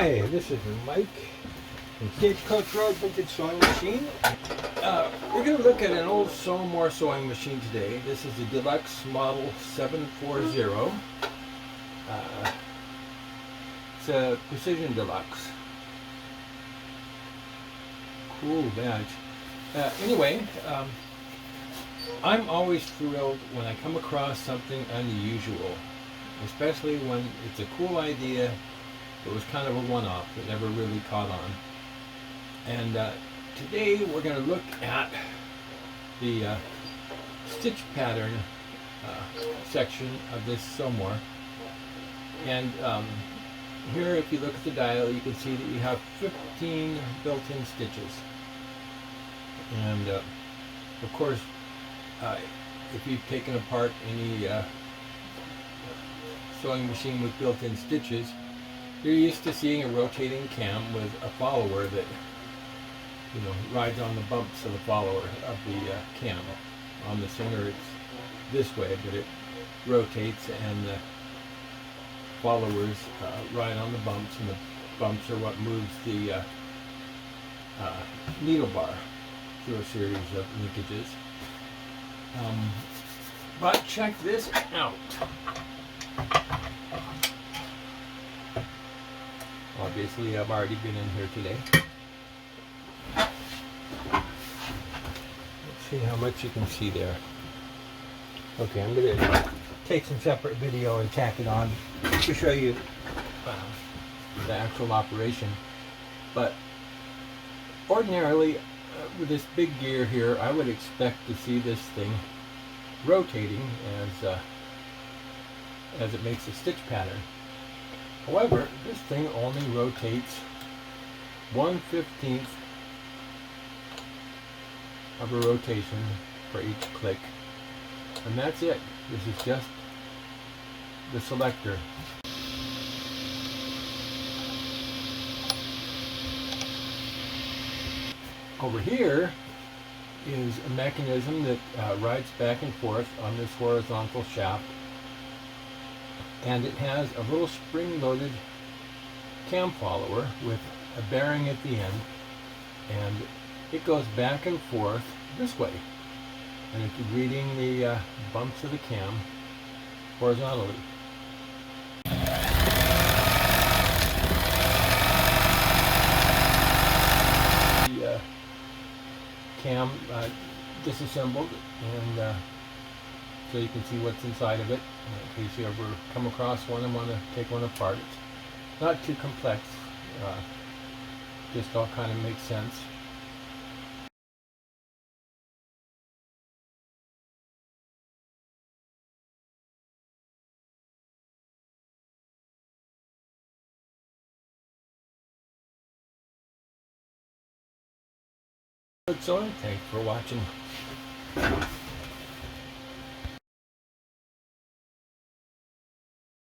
Hi, this is Mike from Stagecoach Road Vintage Sewing Machine. We're going to look at an old Sew Mor sewing machine today. This is the Deluxe Model 740. It's a Precision Deluxe. Cool badge. Anyway, I'm always thrilled when I come across something unusual, especially when it's a cool idea. It was kind of a one-off that never really caught on. And today we're going to look at the stitch pattern section of this Sew Mor. And here, if you look at the dial, you can see that you have 15 built-in stitches. And of course, if you've taken apart any sewing machine with built-in stitches, you're used to seeing a rotating cam with a follower that, rides on the bumps of the follower of the cam. On the center it's this way, but it rotates and the followers ride on the bumps, and the bumps are what moves the needle bar through a series of linkages. But check this out. Obviously, I've already been in here today. Let's see how much you can see there. Okay, I'm going to take some separate video and tack it on to show you the actual operation. But ordinarily, with this big gear here, I would expect to see this thing rotating as it makes a stitch pattern. However, this thing only rotates 1/15 of a rotation for each click, and that's it. This is just the selector. Over here is a mechanism that rides back and forth on this horizontal shaft, and it has a little spring-loaded cam follower with a bearing at the end, and it goes back and forth this way, and it's reading the bumps of the cam horizontally. The cam disassembled, and so you can see what's inside of it in case you ever come across one and want to take one apart. It's not too complex, just all kind of makes sense. Good sewing. Thanks for watching.